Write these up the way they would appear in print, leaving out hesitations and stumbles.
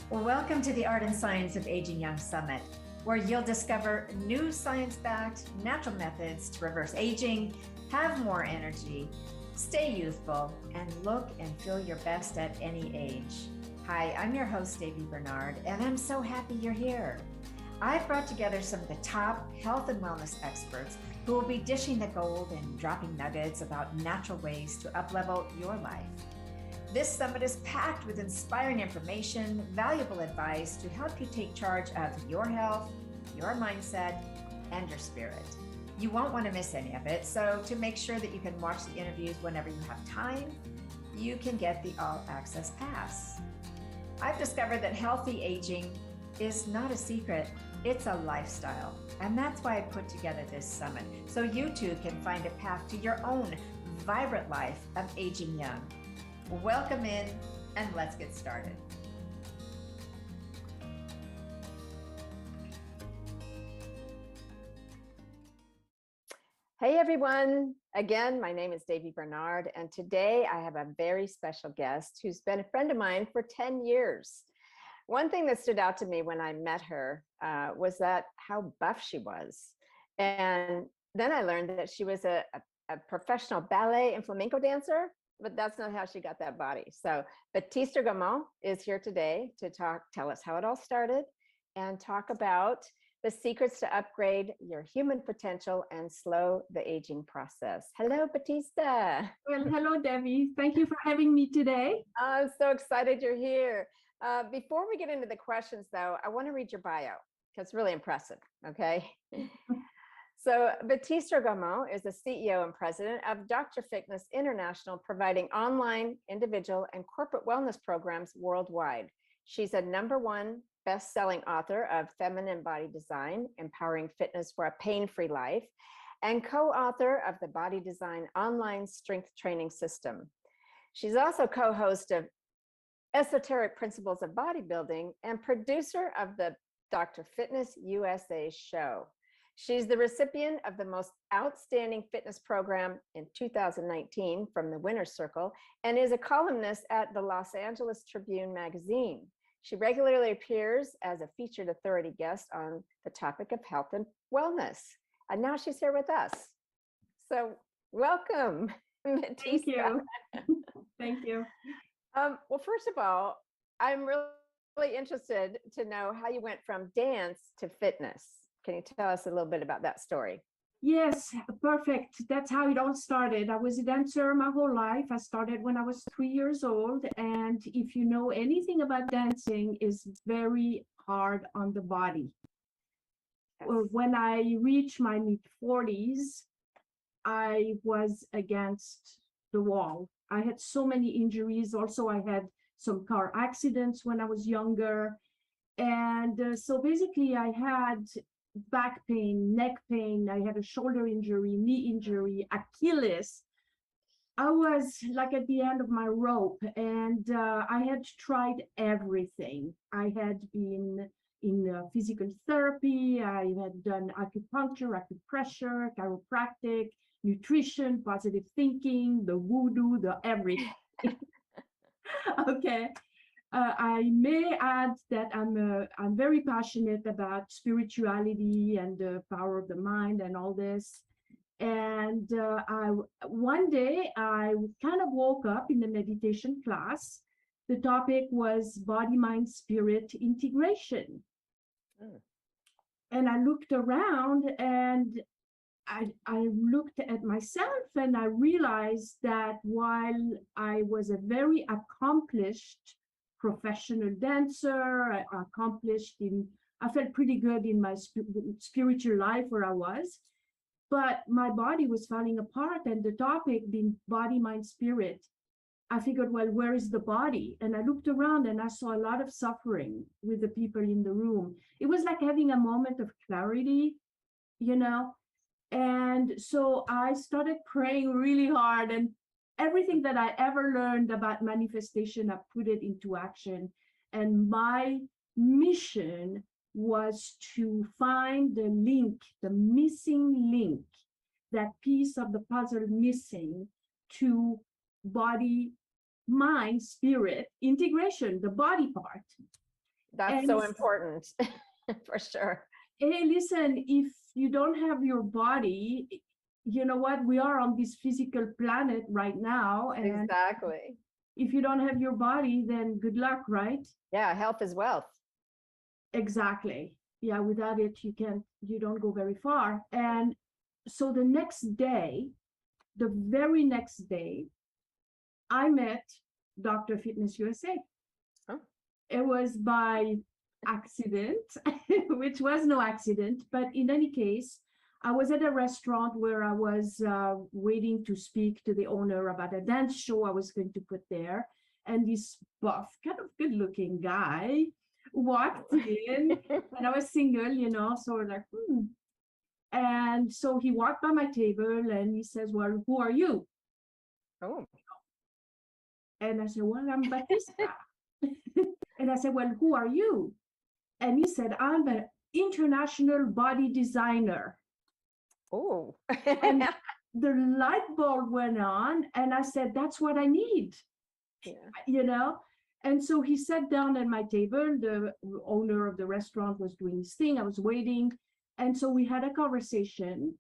Welcome to the Art and Science of Aging Young Summit, where you'll discover new science-backed natural methods to reverse aging, have more energy, stay youthful, and look and feel your best at any age. Hi, I'm your host, Davy Bernard, and I'm so happy you're here. I've brought together some of the top health and wellness experts who will be dishing the gold and dropping nuggets about natural ways to uplevel your life. This summit is packed with inspiring information, valuable advice to help you take charge of your health, your mindset, and your spirit. You won't want to miss any of it, so to make sure that you can watch the interviews whenever you have time, you can get the All Access Pass. I've discovered that healthy aging is not a secret, it's a lifestyle. And that's why I put together this summit, so you too can find a path to your own vibrant life of aging young. Welcome in, and let's get started. Hey everyone, again, my name is Davy Bernard, and today I have a very special guest who's been a friend of mine for 10 years. One thing that stood out to me when I met her was that how buff she was. And then I learned that she was a professional ballet and flamenco dancer, but that's not how she got that body. So Batista Gremaud is here today to tell us how it all started and talk about the secrets to upgrade your human potential and slow the aging process. Hello, Batista. Well, hello, Debbie. Thank you for having me today. I'm so excited you're here. Before we get into the questions, though, I want to read your bio because it's really impressive, okay? So Batista Gremaud is the CEO and president of Dr. Fitness International, providing online, individual, and corporate wellness programs worldwide. She's a #1 best-selling author of Feminine Body Design, Empowering Fitness for a Pain-Free Life, and co-author of the Body Design Online Strength Training System. She's also co-host of Esoteric Principles of Bodybuilding and producer of the Dr. Fitness USA show. She's the recipient of the Most Outstanding Fitness Program in 2019 from the Winner's Circle and is a columnist at the Los Angeles Tribune magazine. She regularly appears as a featured authority guest on the topic of health and wellness. And now she's here with us. So welcome, Batista. Thank you. Thank you. Well, first of all, I'm really interested to know how you went from dance to fitness. Can you tell us a little bit about that story? Yes, perfect. That's how it all started. I was a dancer my whole life. I started when I was 3 years old. And if you know anything about dancing, it's very hard on the body. Yes. When I reached my mid-40s, I was against the wall. I had so many injuries. Also, I had some car accidents when I was younger. And so basically, I had back pain, neck pain. I had a shoulder injury, knee injury, Achilles. I was like at the end of my rope, and I had tried everything. I had been in physical therapy. I had done acupuncture, acupressure, chiropractic, nutrition, positive thinking, the voodoo, the everything. Okay. I may add that I'm very passionate about spirituality and the power of the mind and all this. And one day I kind of woke up in the meditation class. The topic was body, mind, spirit integration. And I looked around and I looked at myself and I realized that while I was a very accomplished professional dancer, I felt pretty good in my spiritual life where I was, but my body was falling apart. And the topic being body, mind, spirit, I figured, well, where is the body? And I looked around and I saw a lot of suffering with the people in the room. It was like having a moment of clarity, you know? And so I started praying really hard, and everything that I ever learned about manifestation, I put it into action. And my mission was to find the link, the missing link, that piece of the puzzle missing to body, mind, spirit integration, the body part. That's so important. For sure. Hey, listen, if you don't have your body, you know what? We are on this physical planet right now. And Exactly. if you don't have your body, then good luck, right? Yeah, health is wealth. Exactly. Yeah, without it, you don't go very far. And so the next day, the very next day, I met Dr. Fitness USA. Oh. It was by accident, which was no accident, but in any case, I was at a restaurant where I was waiting to speak to the owner about a dance show I was going to put there. And this buff, kind of good looking guy walked in, and I was single, so we're like, And so he walked by my table and he says, "Well, who are you?" Oh. And I said, "Well, I'm Batista." And I said, "Well, who are you?" And he said, "I'm an international body designer." Oh. And the light bulb went on, and I said, "That's what I need." Yeah. And so he sat down at my table. The owner of the restaurant was doing his thing. I was waiting. And so we had a conversation.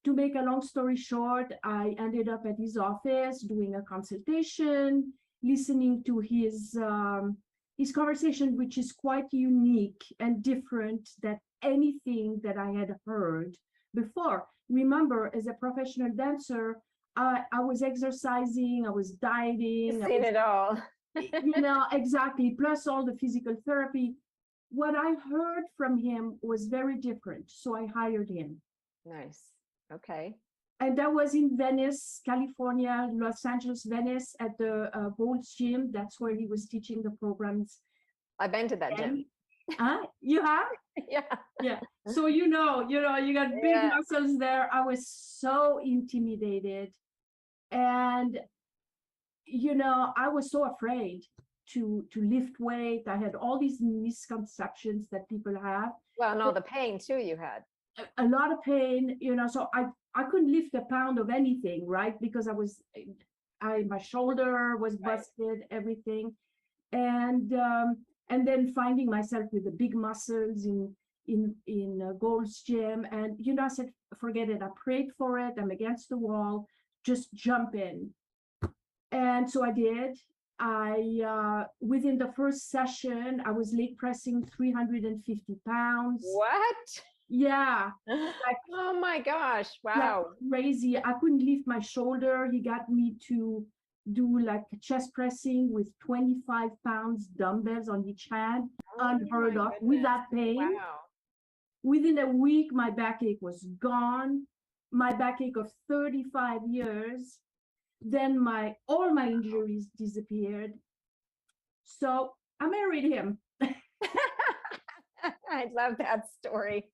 To make a long story short, I ended up at his office doing a consultation, listening to his conversation, which is quite unique and different than anything that I had heard before. Remember, as a professional dancer, I was exercising, I was dieting. You've seen it all. Exactly, plus all the physical therapy. What I heard from him was very different, so I hired him. Nice. Okay. And that was in Venice, California, Los Angeles, Venice, at the Gold's Gym. That's where he was teaching the programs. I've been to that gym. You have? Yeah. Yeah. So you got big muscles there. I was so intimidated. And I was so afraid to lift weight. I had all these misconceptions that people have. Well, and all the pain too you had. A lot of pain, so I couldn't lift a pound of anything, right? Because my shoulder was busted, everything. And then finding myself with the big muscles in Gold's Gym. And, I said, forget it. I prayed for it. I'm against the wall. Just jump in. And so I did. Within the first session, I was leg pressing 350 pounds. What? Yeah. Oh my gosh. Wow. Crazy. I couldn't lift my shoulder. He got me to do like chest pressing with 25 pounds dumbbells on each hand. Unheard of, without pain. Wow. Within a week, my backache was gone. My backache of 35 years. Then all my injuries disappeared. So I married him. I love that story.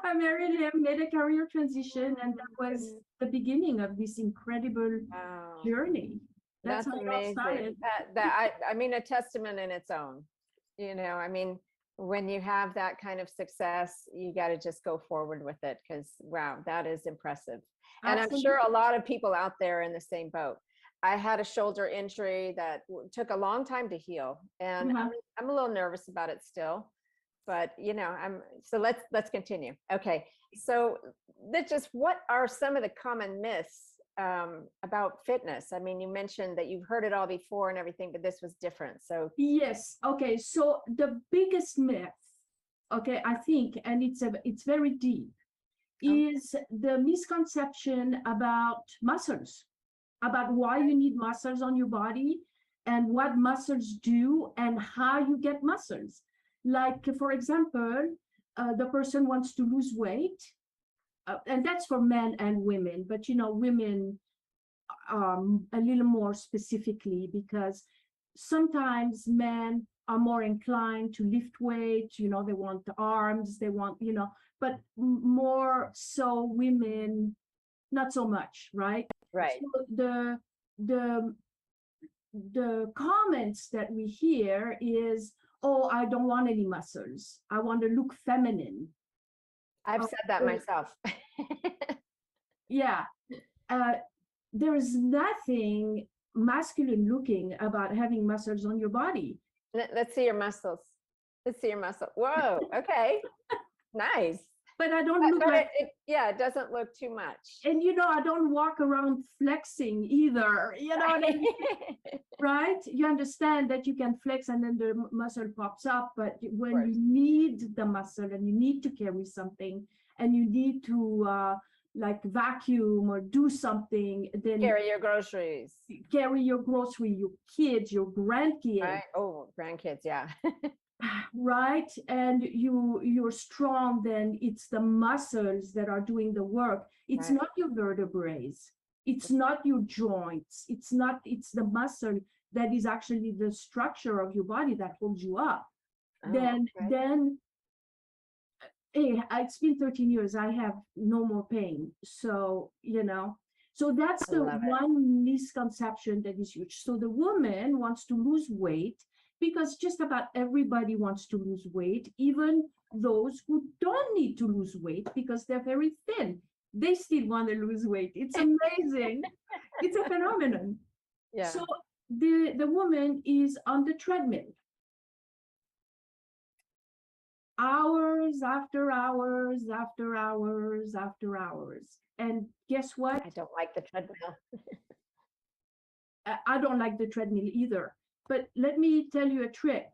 I married him, made a career transition, and that was the beginning of this incredible journey. That's how amazing. it all started. I mean, a testament in its own. I mean, when you have that kind of success, you got to just go forward with it because, wow, that is impressive. And I'm sure a lot of people out there are in the same boat. I had a shoulder injury that took a long time to heal, and I'm a little nervous about it still. But so let's continue. Okay, so what are some of the common myths about fitness? I mean, you mentioned that you've heard it all before and everything, but this was different. So yes, okay. So the biggest myth, okay, I think, and it's very deep, is the misconception about muscles, about why you need muscles on your body and what muscles do and how you get muscles. Like, for example, the person wants to lose weight, and that's for men and women, but women a little more specifically, because sometimes men are more inclined to lift weight, they want the arms, they want, but more so women, not so much, right? Right. So the comments that we hear is, "Oh, I don't want any muscles. I want to look feminine." I've said that myself. Yeah. There's nothing masculine looking about having muscles on your body. Let's see your muscles. To see your muscle. Whoa. Okay. Nice. But I don't look But like, it doesn't look too much. and I don't walk around flexing either. You know what I mean? Right? You understand that you can flex and then the muscle pops up, but when you need the muscle and you need to carry something and you need to like vacuum or do something, then Carry your groceries. Carry your grocery, your kids, your grandkids. Right. Oh, grandkids, yeah. Right, and you're strong, then it's the muscles that are doing the work. It's not your vertebrae, it's not your joints, it's the muscle that is actually the structure of your body that holds you up. Then hey, it's been 13 years, I have no more pain. So so that's the one misconception that is huge. So the woman wants to lose weight because just about everybody wants to lose weight, even those who don't need to lose weight because they're very thin. They still want to lose weight. It's amazing. It's a phenomenon. Yeah. So the woman is on the treadmill. Hours after hours after hours after hours. And guess what? I don't like the treadmill. I don't like the treadmill either. But let me tell you a trick.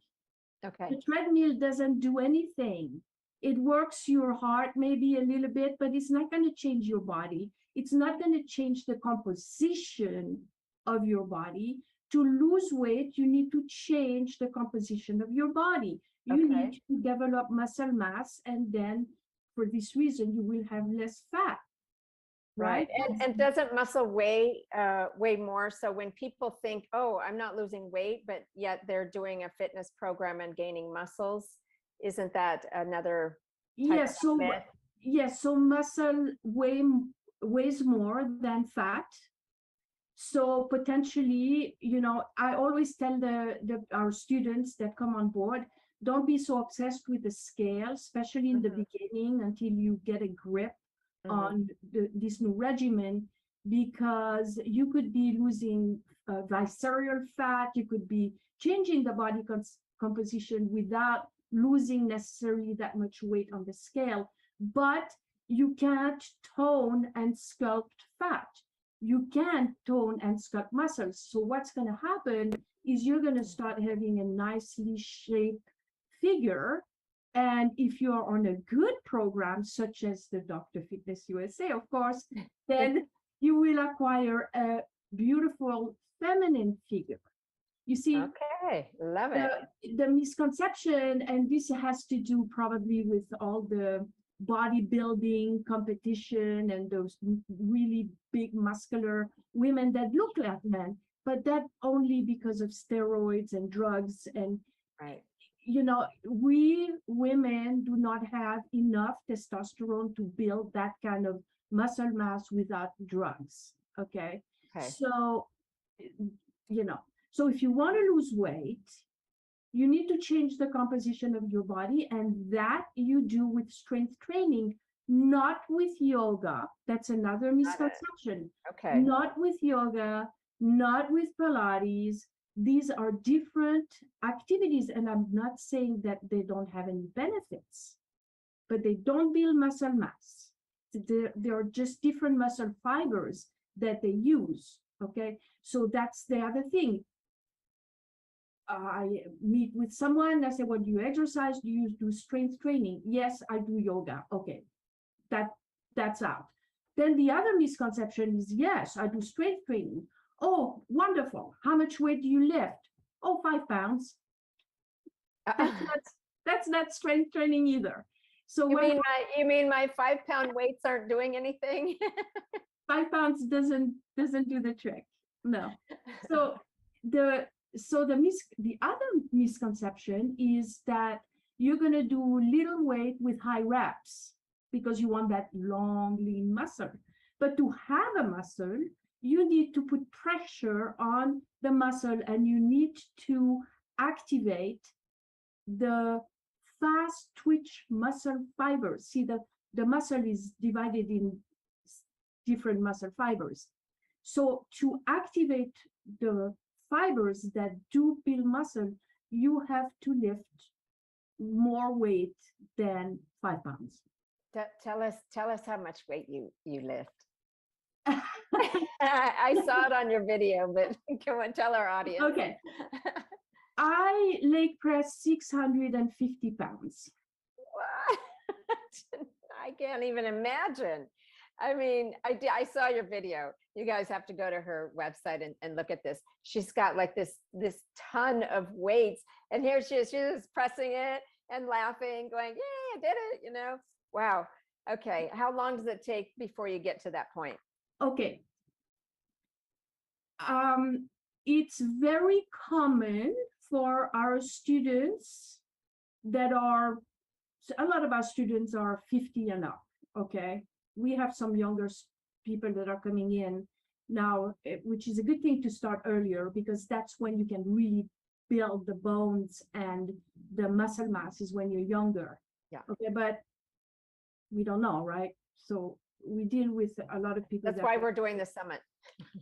Okay. The treadmill doesn't do anything. It works your heart maybe a little bit, but it's not going to change your body. It's not going to change the composition of your body. To lose weight, you need to change the composition of your body. You need to develop muscle mass, and then for this reason, you will have less fat. Right. And doesn't muscle weigh more? So when people think, oh, I'm not losing weight, but yet they're doing a fitness program and gaining muscles, isn't that another type of myth? Yes. So muscle weighs more than fat. So potentially, I always tell our students that come on board, don't be so obsessed with the scale, especially in the beginning, until you get a grip on this new regimen, because you could be losing visceral fat, you could be changing the body composition without losing necessarily that much weight on the scale, but you can't tone and sculpt fat. You can tone and sculpt muscles. So what's going to happen is you're going to start having a nicely shaped figure. And if you're on a good program, such as the Dr. Fitness USA, of course, then you will acquire a beautiful feminine figure. You see, okay, love it. The misconception, and this has to do probably with all the bodybuilding competition and those really big muscular women that look like men, but that only because of steroids and drugs. And we women do not have enough testosterone to build that kind of muscle mass without drugs. Okay. So so if you want to lose weight, you need to change the composition of your body, and that you do with strength training, not with yoga. That's another misconception. Not with yoga, not with Pilates. These are different activities, and I'm not saying that they don't have any benefits, but they don't build muscle mass. They are just different muscle fibers that they use. Okay, so that's the other thing. I meet with someone, I say, well, do you exercise? Do you do strength training? Yes, I do yoga. Okay, that's out. Then the other misconception is, yes, I do strength training. Oh, wonderful. How much weight do you lift? Oh, 5 pounds. That's not strength training either. So you mean my 5-pound weights aren't doing anything? 5 pounds doesn't do the trick. No. So the other misconception is that you're going to do little weight with high reps because you want that long, lean muscle. But to have a muscle, you need to put pressure on the muscle, and you need to activate the fast twitch muscle fibers. See, the muscle is divided in different muscle fibers. So to activate the fibers that do build muscle, you have to lift more weight than 5 pounds. Tell us how much weight you lift. I saw it on your video, but come on, tell our audience. Okay. I leg press 650 pounds. What? I can't even imagine. I mean, I saw your video. You guys have to go to her website and look at this. She's got like this ton of weights, and here she is. She's pressing it and laughing, going, "Yay, I did it!" You know? Wow. Okay. How long does it take before you get to that point? Okay. It's very common for our students that are, a lot of our students are 50 and up, okay? We have some younger people that are coming in now, which is a good thing to start earlier, because that's when you can really build the bones and the muscle mass is when you're younger. Yeah. Okay, but we don't know, right? So we deal with a lot of people. That's why we're doing the summit.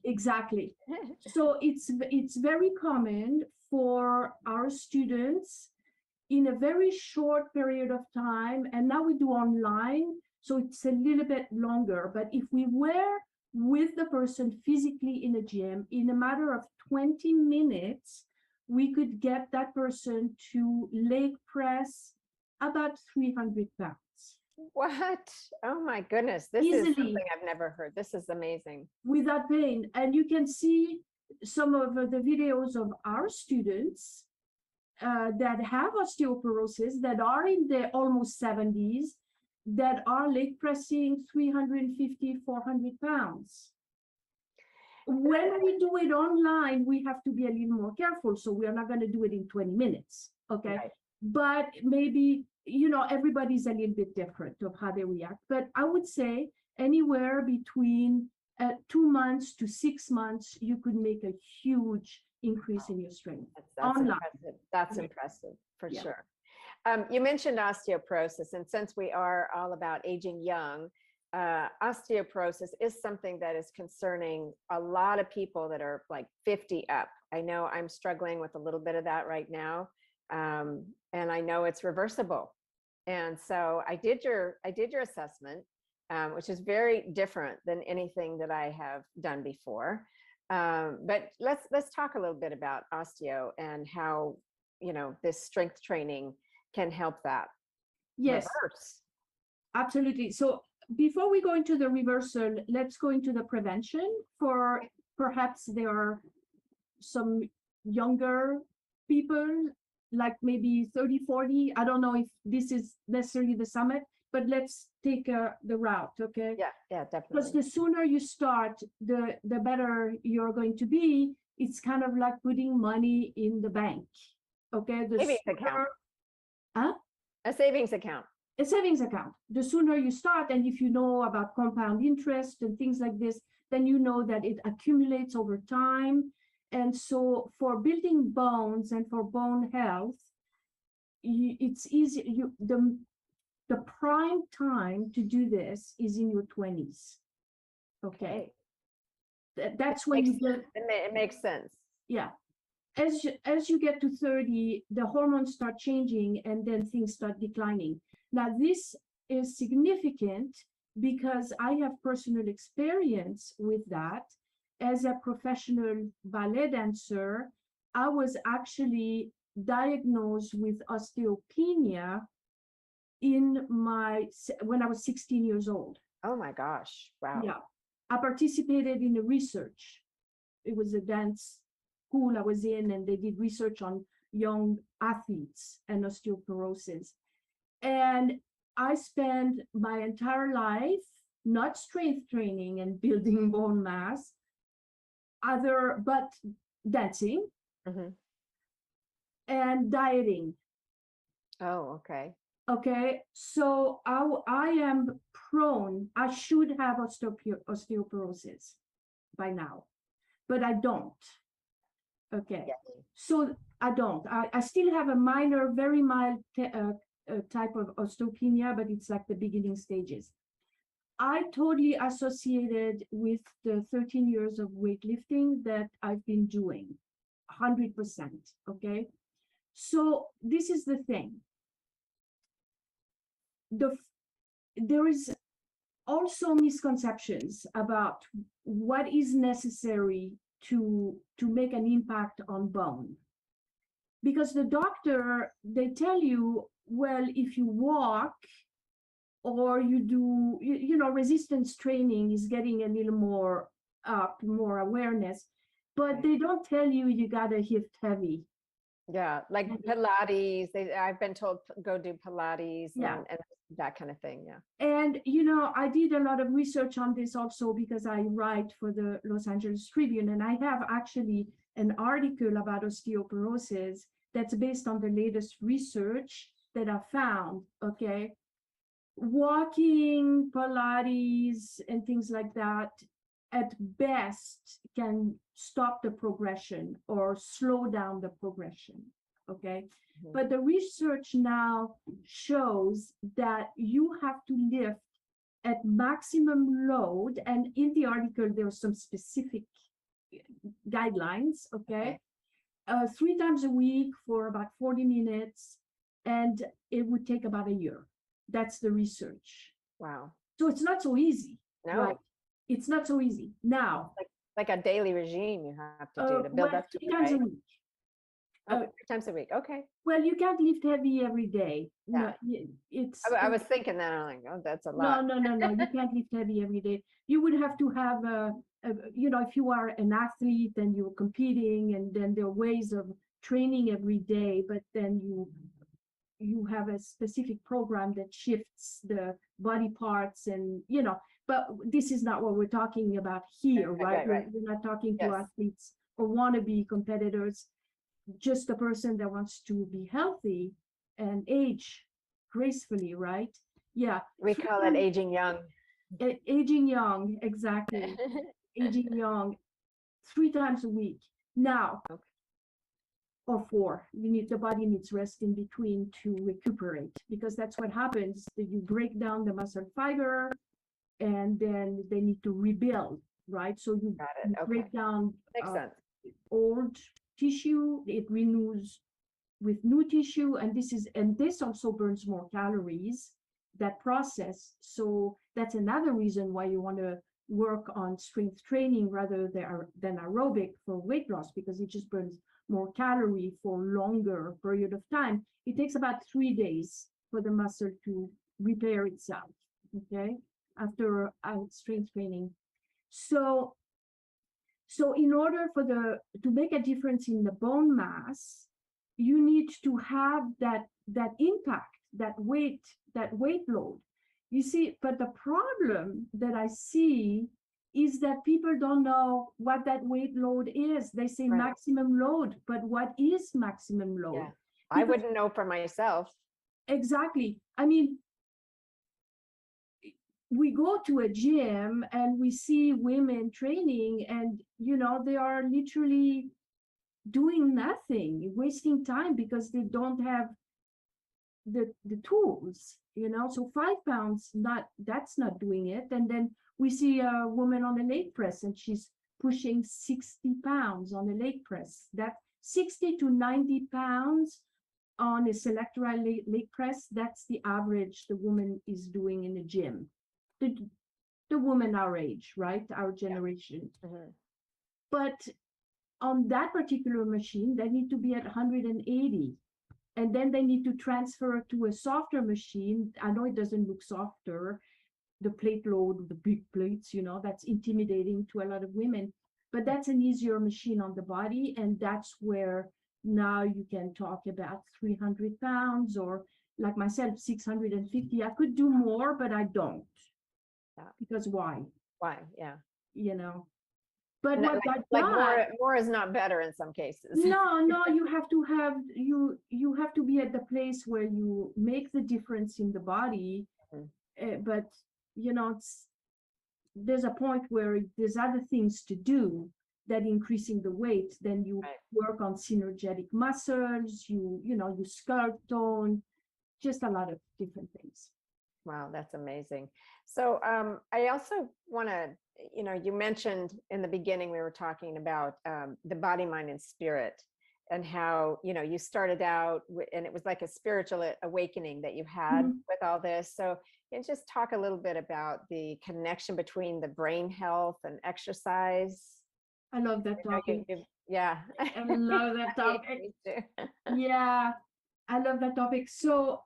Exactly. So it's very common for our students in a very short period of time, and now we do online, so it's a little bit longer. But if we were with the person physically in a gym, in a matter of 20 minutes, we could get that person to leg press about 300 pounds. What? Oh my goodness. This Easily. Is something I've never heard. This is amazing. Without pain. And you can see some of the videos of our students that have osteoporosis, that are in their almost 70s, that are leg pressing 350, 400 pounds. When we do it online, we have to be a little more careful. So we are not going to do it in 20 minutes. Okay. Right. But maybe, you know, everybody's a little bit different of how they react. But I would say anywhere between 2 months to 6 months, you could make a huge increase in your strength. That's impressive. That's impressive for sure. You mentioned osteoporosis, and since we are all about aging young, osteoporosis is something that is concerning a lot of people that are like 50 up. I know I'm struggling with a little bit of that right now, and I know it's reversible. And so I did your assessment, which is very different than anything that I have done before. But let's talk a little bit about osteo and how, you know, this strength training can help that. Yes, reverse. Absolutely. So before we go into the reversal, let's go into the prevention. For perhaps there are some younger people, like maybe 30, 40. I don't know if this is necessarily the summit, but let's take the route, okay? Yeah, definitely. Because the sooner you start, the better you're going to be. It's kind of like putting money in the bank, okay? Savings account. Huh? A savings account. A savings account. The sooner you start, and if you know about compound interest and things like this, then you know that it accumulates over time. And so for building bones and for bone health, it's easy. The prime time to do this is in your 20s. Okay. That's when you get. It makes sense. Yeah. As you get to 30, the hormones start changing and then things start declining. Now, this is significant because I have personal experience with that. As a professional ballet dancer, I was actually diagnosed with osteopenia when I was 16 years old. Oh my gosh. Wow. Yeah. I participated in a research. It was a dance school I was in, and they did research on young athletes and osteoporosis. And I spent my entire life not strength training and building bone mass, but dancing and dieting. Oh, okay. Okay, so I am prone. I should have osteoporosis by now, but I don't. Okay, so I don't. I still have a minor, very mild type of osteopenia, but it's like the beginning stages. I totally associated with the 13 years of weightlifting that I've been doing, 100%. Okay, so this is the thing. there is also misconceptions about what is necessary to make an impact on bone. Because the doctor, they tell you, well, if you walk or you do, resistance training is getting a little more up, more awareness, but they don't tell you gotta lift heavy. Yeah, like Pilates. I've been told go do Pilates and that kind of thing. Yeah. And I did a lot of research on this also because I write for the Los Angeles Tribune, and I have actually an article about osteoporosis that's based on the latest research that I found. Okay, walking, Pilates, and things like that at best can stop the progression or slow down the progression. Okay. Mm-hmm. But the research now shows that you have to lift at maximum load. And in the article, there are some specific guidelines. Okay. 3 times a week for about 40 minutes. And it would take about a year. That's the research. Wow. So it's not so easy. No. Right? It's not so easy. Now, like a daily regime you have to do to build up to 3 times a week. 3 times a week. Okay. Well, you can't lift heavy every day. Yeah. No, it's. I was thinking that. I'm like, oh, that's a lot. No. You can't lift heavy every day. You would have to have if you are an athlete and you're competing, and then there are ways of training every day, but then you have a specific program that shifts the body parts and but this is not what we're talking about here, right? We're not talking to athletes or wannabe competitors, just a person that wants to be healthy and age gracefully, right? Yeah. We call it aging young. Aging young, exactly. Aging young, 3 times a week. Now, or 4. The body needs rest in between to recuperate, because that's what happens. You break down the muscle fiber, and then they need to rebuild, right? So you break down old tissue, it renews with new tissue, and this also burns more calories, that process. So that's another reason why you want to work on strength training rather than aerobic for weight loss, because it just burns more calorie for longer period of time. It takes about 3 days for the muscle to repair itself, okay, after strength training. So in order to make a difference in the bone mass, you need to have that impact, that weight load. You see, but the problem that I see is that people don't know what that weight load is. They say maximum load, but what is maximum load? Yeah. I wouldn't know for myself. Exactly. I mean, we go to a gym and we see women training, and they are literally doing nothing, wasting time, because they don't have the tools, so 5 pounds, that's not doing it. And then we see a woman on the leg press and she's pushing 60 pounds on the leg press. That 60 to 90 pounds on a selectoral leg press, that's the average the woman is doing in the gym. The woman our age, right? Our generation. Yeah. Mm-hmm. But on that particular machine, they need to be at 180. And then they need to transfer to a softer machine. I know it doesn't look softer, the plate load, the big plates, that's intimidating to a lot of women. But that's an easier machine on the body. And that's where now you can talk about 300 pounds, or like myself, 650. I could do more, but I don't. Yeah. Because why? Why? Yeah. But what more is not better in some cases. No, you have to have you have to be at the place where you make the difference in the body. Mm-hmm. But there's a point where there's other things to do that increasing the weight. Then you work on synergetic muscles. You sculpt tone, just a lot of different things. Wow, that's amazing. So I also want to, you mentioned in the beginning, we were talking about the body, mind, and spirit. and how, you started out and it was like a spiritual awakening that you had with all this. So just talk a little bit about the connection between the brain health and exercise. I love that topic. Yeah. I love that topic. Me too. Yeah, I love that topic. So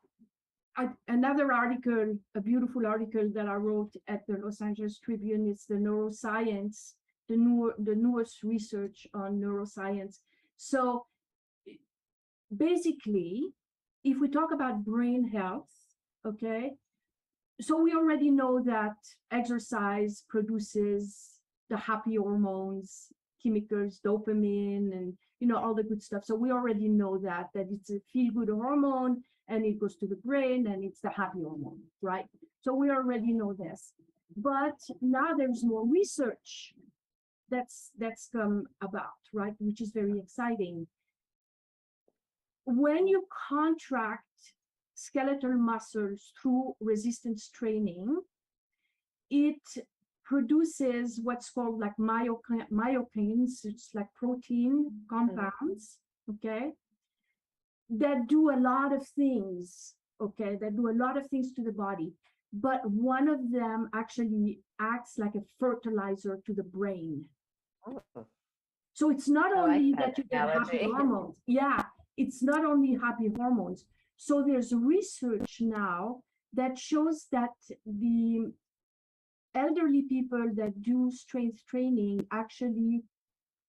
another article, a beautiful article that I wrote at the Los Angeles Tribune, is the neuroscience, the newest research on neuroscience. So basically, if we talk about brain health, okay, so we already know that exercise produces the happy hormones, chemicals, dopamine, and all the good stuff. So we already know that it's a feel-good hormone, and it goes to the brain, and it's the happy hormone, right? So we already know this. But now there's more research that's come about, right? Which is very exciting. When you contract skeletal muscles through resistance training, it produces what's called like myokines. It's like protein compounds, okay, that do a lot of things, okay, that do a lot of things to the body. But one of them actually acts like a fertilizer to the brain. Oh. So it's not only that you get happy hormones. Yeah, it's not only happy hormones. So there's research now that shows that the elderly people that do strength training actually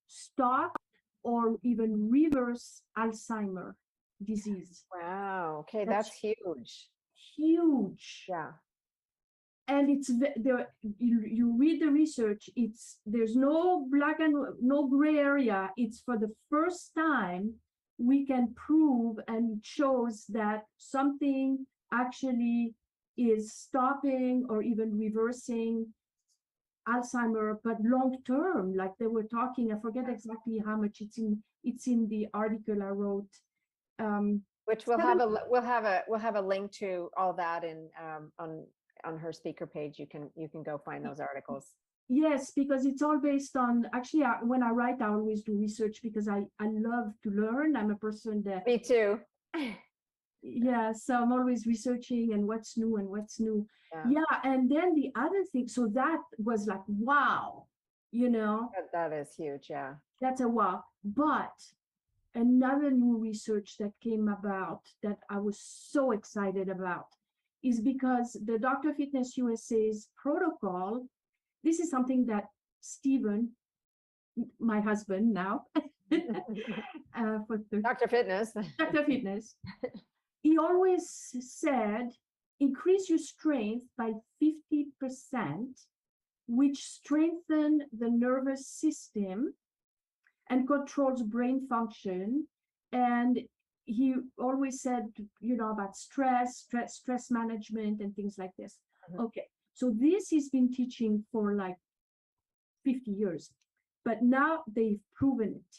stop or even reverse Alzheimer's disease. Wow. Okay, that's huge. Huge. Yeah. And it's you read the research. There's no black and no gray area. It's for the first time we can prove, and it shows that something actually is stopping or even reversing Alzheimer, but long term, like they were talking. I forget exactly how much it's in the article I wrote. Which we'll have a link to all that in on her speaker page. You can go find those articles. Yes, because it's all based on, actually, when I write, I always do research because I love to learn. I'm a person that... Me too. Yeah, so I'm always researching and what's new. Yeah, and then the other thing, so that was like, wow, That is huge, yeah. That's a wow. But another new research that came about that I was so excited about is because the Dr. Fitness USA's protocol, this is something that Stephen, my husband now, for Dr. Fitness. Dr. Fitness, he always said, increase your strength by 50%, which strengthen the nervous system and controls brain function. And he always said, about stress management and things like this. Okay, so this he's been teaching for like 50 years, but now they've proven it.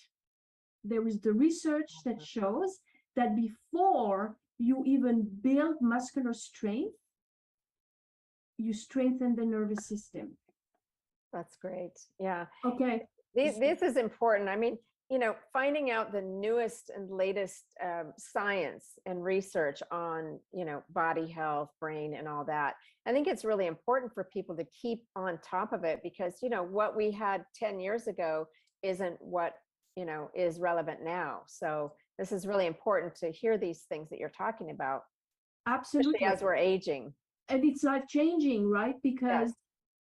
There is the research that shows that before you even build muscular strength, you strengthen the nervous system. That's great. Yeah. Okay. This is important. I mean, finding out the newest and latest science and research on, body health, brain, and all that. I think it's really important for people to keep on top of it because, what we had 10 years ago isn't what, is relevant now. So this is really important to hear these things that you're talking about. Absolutely. Especially as we're aging. And it's life-changing, right? Because, yes.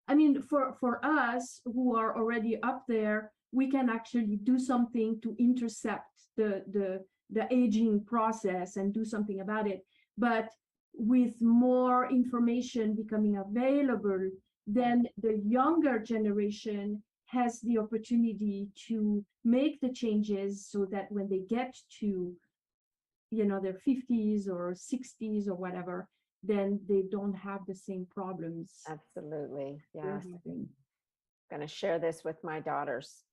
I mean, for us who are already up there, we can actually do something to intercept the aging process and do something about it. But with more information becoming available, then the younger generation has the opportunity to make the changes so that when they get to, their 50s or 60s or whatever, then they don't have the same problems. Absolutely. Yes. I'm going to share this with my daughters.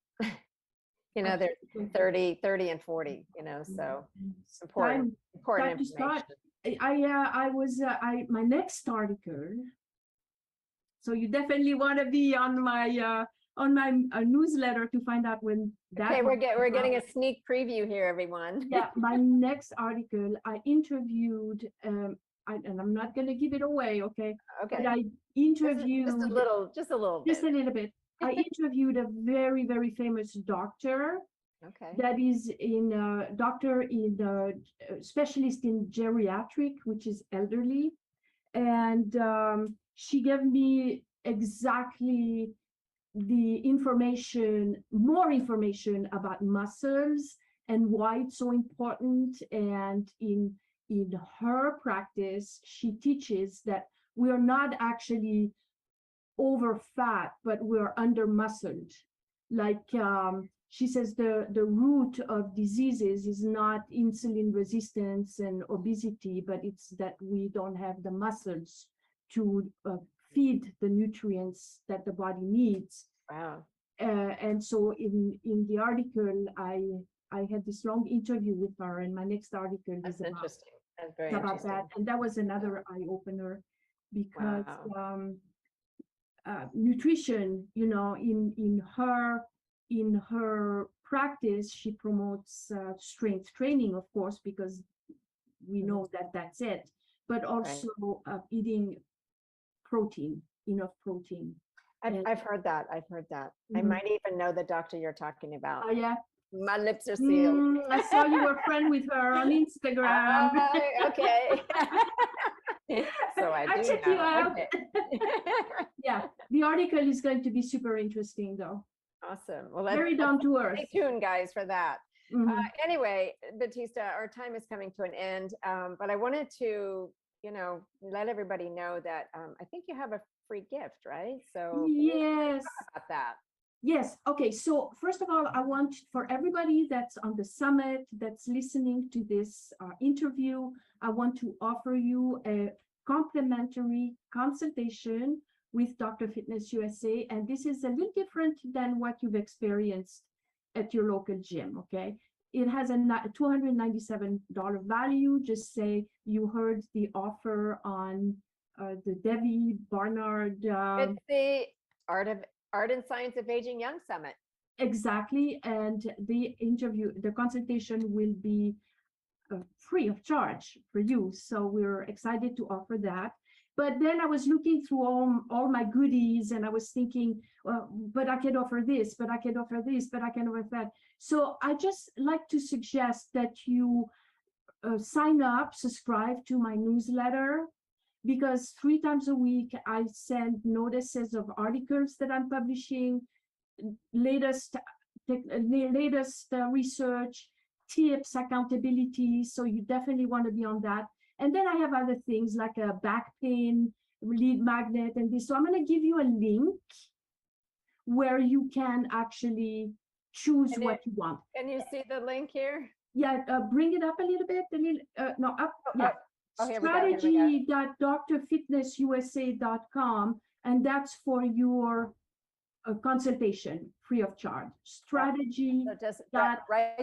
They're 30 and 40, so it's important information. My next article, so you definitely want to be on my on my newsletter to find out when that. Okay, we're getting a sneak preview here, everyone. Yeah, my next article, I interviewed, and I'm not going to give it away, okay? Okay. But I interviewed just a little bit. I interviewed a very, very famous doctor. Okay. That is specialist in geriatric, which is elderly, and she gave me exactly the information, more information about muscles and why it's so important. And in her practice, she teaches that we are not actually over fat, but we're under muscled. Like she says, the root of diseases is not insulin resistance and obesity, but it's that we don't have the muscles to feed the nutrients that the body needs. Wow. And so in the article, I had this long interview with her, and my next article is interesting. That's very about interesting. that. And that was another eye opener, because nutrition, in her practice, she promotes strength training, of course, because we know that that's it, but also eating protein, enough protein. I've heard that. Mm-hmm. I might even know the doctor you're talking about. Oh, yeah. My lips are sealed. I saw you were friend with her on Instagram. Okay. So I check you out. Okay. Yeah, the article is going to be super interesting, though. Awesome. Well, very down to earth. Stay tuned, guys, for that. Mm-hmm. Anyway, Batista, our time is coming to an end, but I wanted to, let everybody know that I think you have a free gift, right? So yes, talk about that. Yes. Okay. So first of all, I want for everybody that's on the summit, that's listening to this interview, I want to offer you a complimentary consultation with Dr. Fitness USA. And this is a little different than what you've experienced at your local gym. Okay. It has a $297 value. Just say you heard the offer on the Debbie Barnard. It's the Art and Science of Aging Young Summit. Exactly. And the consultation will be free of charge for you. So we're excited to offer that. But then I was looking through all my goodies, and I was thinking, well, but I can offer this, but I can offer this, but I can offer that. So I just like to suggest that you sign up, subscribe to my newsletter, because 3 times a week I send notices of articles that I'm publishing, latest research, tips, accountability. So you definitely want to be on that. And then I have other things like a back pain lead magnet and this. So I'm going to give you a link where you can actually choose what you want. Can you see the link here? Yeah, bring it up a little bit. No, up. Yeah. Strategy.drfitnessusa.com, and that's for your consultation free of charge. Strategy. So just write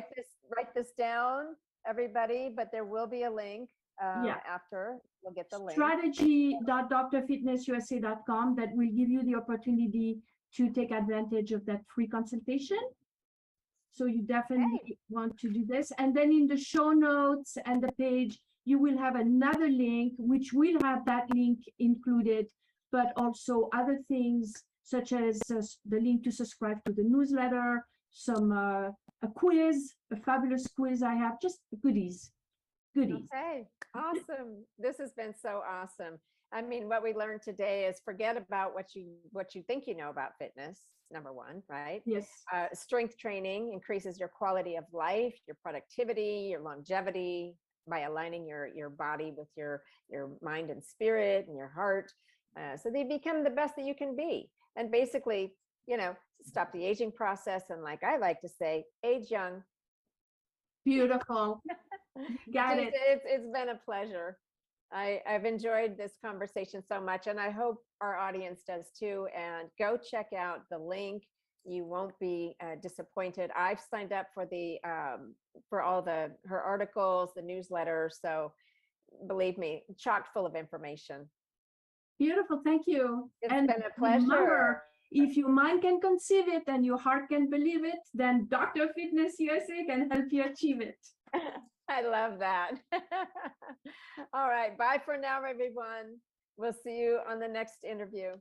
this down, everybody, but there will be a link after. We'll get the link. Strategy.drfitnessusa.com, that will give you the opportunity to take advantage of that free consultation. So you definitely want to do this. And then in the show notes and the page, you will have another link, which will have that link included, but also other things such as the link to subscribe to the newsletter, a quiz, a fabulous quiz I have, just goodies. Okay, awesome. This has been so awesome. I mean, what we learned today is forget about what you think you know about fitness, number one, right? Yes. Strength training increases your quality of life, your productivity, your longevity, by aligning your body with your mind and spirit and your heart. So they become the best that you can be. And basically, stop the aging process. And like I like to say, age young. Beautiful. Got it. It's been a pleasure. I've enjoyed this conversation so much, and I hope our audience does too. And go check out the link. You won't be disappointed. I've signed up for for all her articles, the newsletter. So believe me, chock full of information. Beautiful. Thank you. It's been a pleasure. Remember, if your mind can conceive it and your heart can believe it, then Dr. Fitness USA can help you achieve it. I love that. All right. Bye for now, everyone. We'll see you on the next interview.